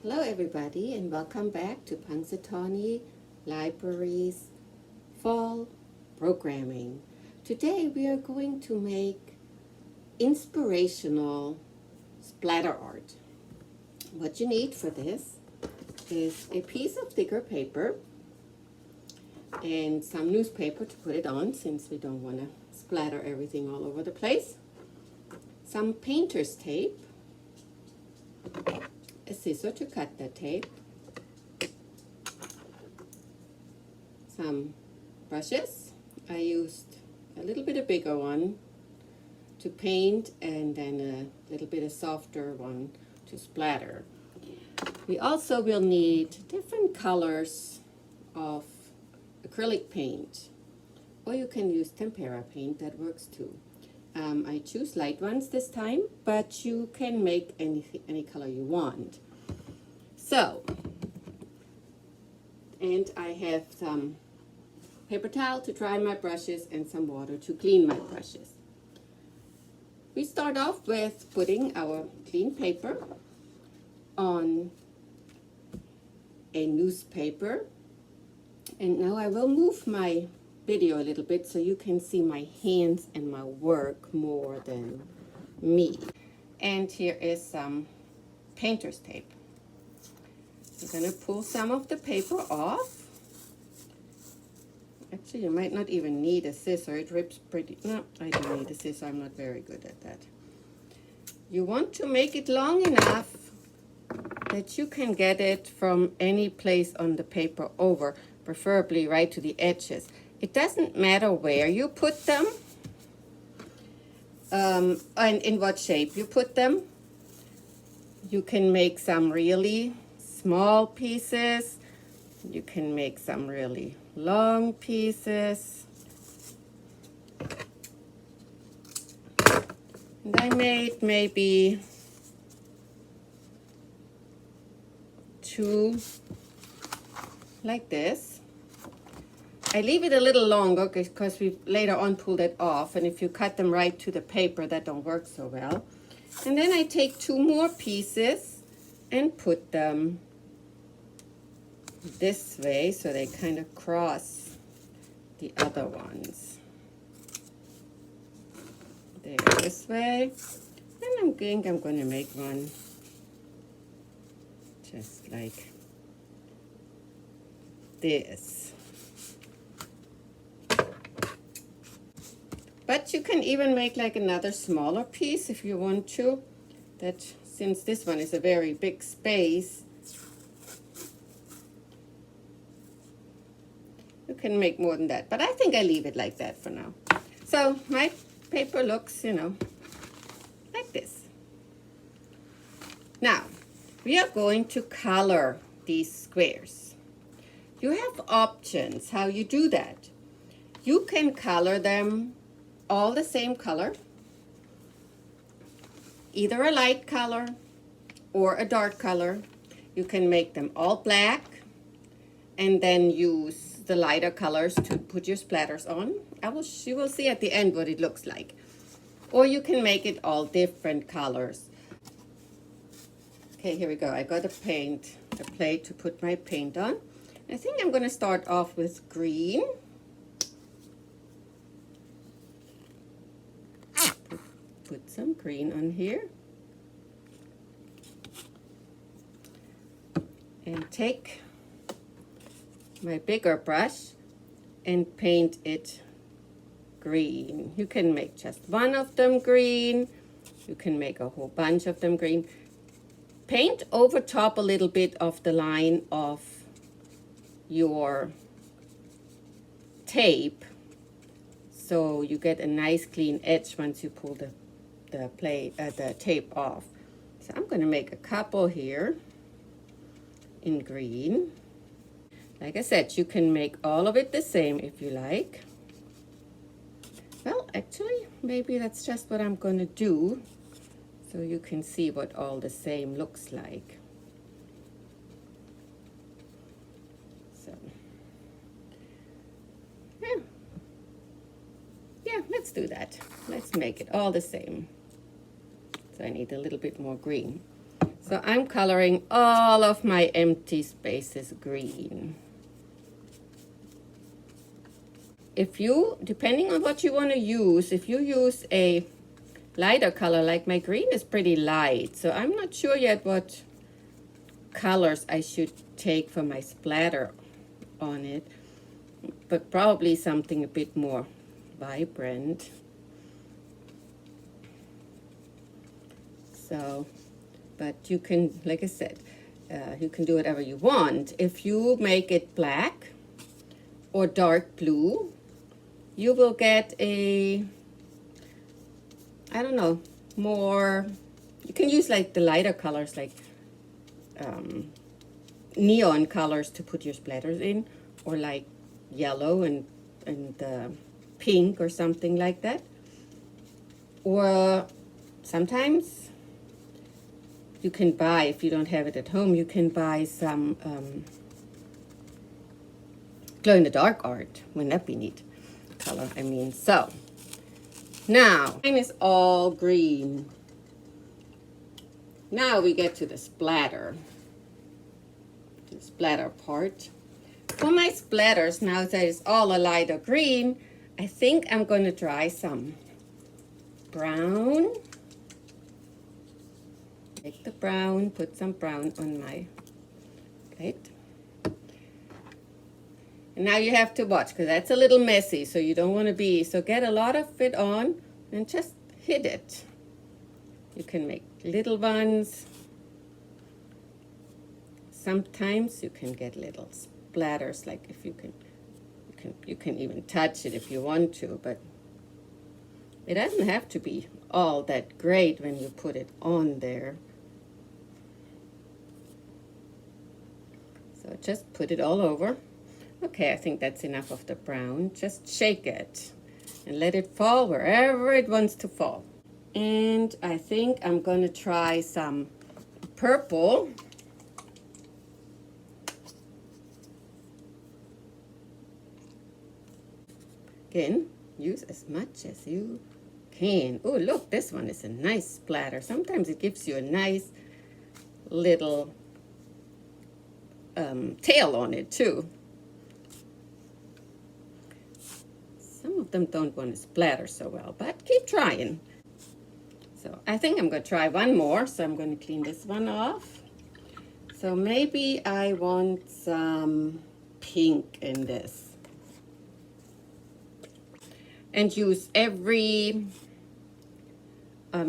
Hello everybody and welcome back to Punxsutawney Library's Fall Programming. Today we are going to make inspirational splatter art. What you need for this is a piece of thicker paper and some newspaper to put it on since we don't want to splatter everything all over the place. Some painter's tape, a scissor to cut the tape, some brushes. I used a little bit of bigger one to paint and then a little bit of softer one to splatter. We also will need different colors of acrylic paint, or you can use tempera paint, that works too. I choose light ones this time, but you can make any color you want. So, and I have some paper towel to dry my brushes and some water to clean my brushes. We start off with putting our clean paper on a newspaper. And now I will move my video a little bit so you can see my hands and my work more than me. And here is some painter's tape. I'm going to pull some of the paper off. Actually, you might not even need a scissor. It rips pretty. No, I don't need a scissor. I'm not very good at that. You want to make it long enough that you can get it from any place on the paper over, preferably right to the edges. It doesn't matter where you put them and in what shape you put them. You can make some really small pieces. You can make some really long pieces. And I made maybe 2 like this. I leave it a little longer because we later on pulled it off, and if you cut them right to the paper, that don't work so well. And then I take 2 more pieces and put them this way so they kind of cross the other ones. There, this way. And I think I'm going to make one just like this. But you can even make like another smaller piece if you want to. That since this one is a very big space, you can make more than that. But I think I leave it like that for now. So my paper looks, like this. Now, we are going to color these squares. You have options how you do that. You can color them all the same color, either a light color or a dark color. You can make them all black and then use the lighter colors to put your splatters on. You will see at the end what it looks like. Or you can make it all different colors. Okay, here we go. I got a plate to put my paint on. I think I'm going to start off with green. Put some green on here. And take my bigger brush and paint it green. You can make just one of them green. You can make a whole bunch of them green. Paint over top a little bit of the line of your tape so you get a nice clean edge once you pull the tape off. So I'm going to make a couple here in green. Like I said, you can make all of it the same if you like. Well, actually, maybe that's just what I'm going to do so you can see what all the same looks like. So, yeah, let's do that. Let's make it all the same. So I need a little bit more green. So I'm coloring all of my empty spaces green. If you, depending on what you want to use, if you use a lighter color, like my green is pretty light, so I'm not sure yet what colors I should take for my splatter on it, but probably something a bit more vibrant. So, but you can, like I said, you can do whatever you want. If you make it black or dark blue, you will get a, I don't know, more, you can use like the lighter colors, like neon colors to put your splatters in, or like yellow and pink or something like that. Or sometimes you can buy, if you don't have it at home, you can buy some glow-in-the-dark art. Wouldn't that be neat? Color, I mean. So now mine is all green. Now we get to the splatter. The splatter part. For my splatters, now that it's all a lighter green, I think I'm going to try some brown. Take the brown, put some brown on my plate. And now you have to watch, because that's a little messy, so you don't want to be, so get a lot of it on and just hit it. You can make little ones. Sometimes you can get little splatters, like if you can even touch it if you want to, but it doesn't have to be all that great when you put it on there. So just put it all over. Okay, I think that's enough of the brown. Just shake it and let it fall wherever it wants to fall. And I think I'm going to try some purple. Again, use as much as you can. Oh, look, this one is a nice splatter. Sometimes it gives you a nice little tail on it too. Some of them don't want to splatter so well, but keep trying. So I think I'm going to try one more, so I'm going to clean this one off. So maybe I want some pink in this. And use every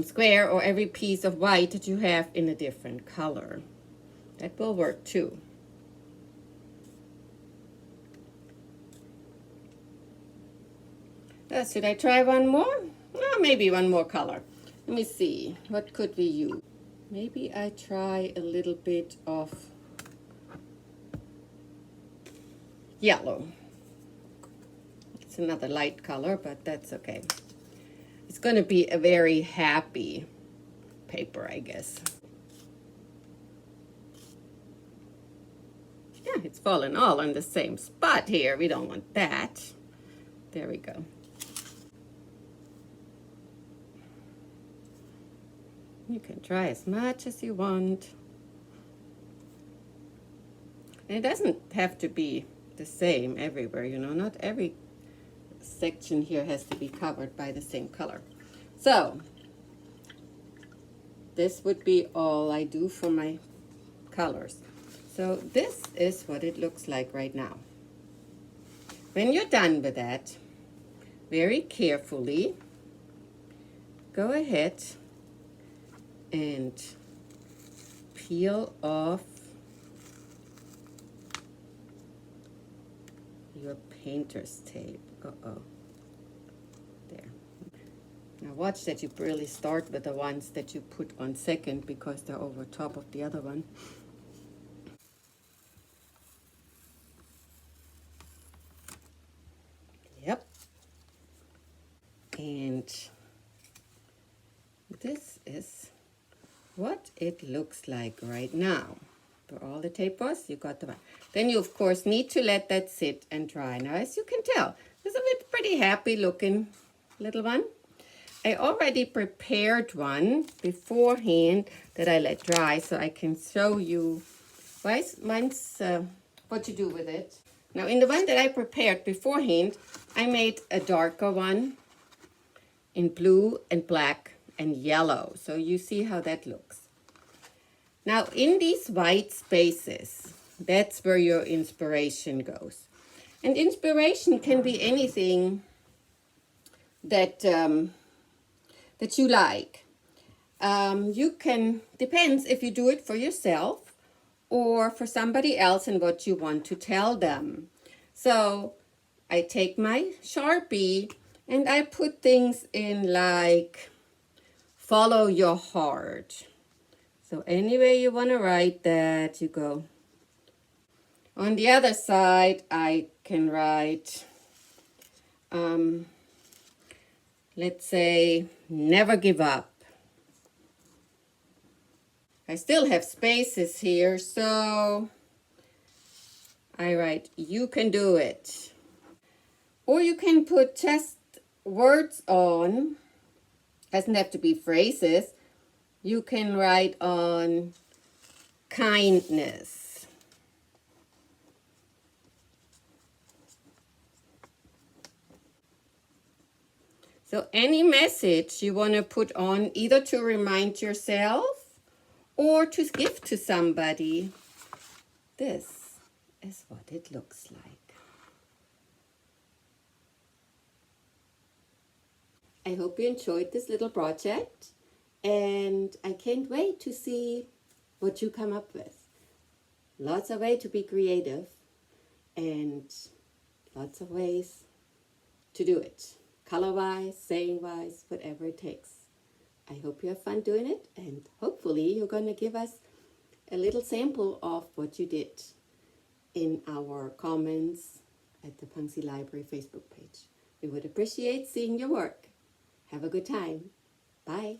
square or every piece of white that you have in a different color. That will work too. Should I try one more? Well, maybe one more color. Let me see, what could we use? Maybe I try a little bit of yellow. It's another light color, but that's okay. It's going to be a very happy paper, I guess. Yeah, it's fallen all on the same spot here. We don't want that. There we go. You can try as much as you want. And it doesn't have to be the same everywhere, you know, not every section here has to be covered by the same color. So this would be all I do for my colors. So this is what it looks like right now. When you're done with that, very carefully go ahead and peel off your painter's tape. Uh-oh. There. Now watch that you really start with the ones that you put on second, because they're over top of the other one. Yep. And this is what it looks like right now. For all the tape was, you got the one. Then you of course need to let that sit and dry. Now as you can tell, this is a pretty happy looking little one. I already prepared one beforehand that I let dry so I can show you what to do with it. Now in the one that I prepared beforehand, I made a darker one in blue and black and yellow. So you see how that looks. Now in these white spaces, that's where your inspiration goes. And inspiration can be anything that that you like. You can, depends if you do it for yourself or for somebody else and what you want to tell them. So I take my Sharpie and I put things in like follow your heart. So any way you want to write that, you go. On the other side, I can write, let's say, never give up. I still have spaces here, so I write, you can do it. Or you can put just words on, doesn't have to be phrases. You can write on kindness. So any message you want to put on either to remind yourself or to give to somebody. This is what it looks like. I hope you enjoyed this little project, and I can't wait to see what you come up with. Lots of ways to be creative and lots of ways to do it. Color-wise, saying-wise, whatever it takes. I hope you have fun doing it, and hopefully you're going to give us a little sample of what you did in our comments at the Punxsy Library Facebook page. We would appreciate seeing your work. Have a good time. Bye.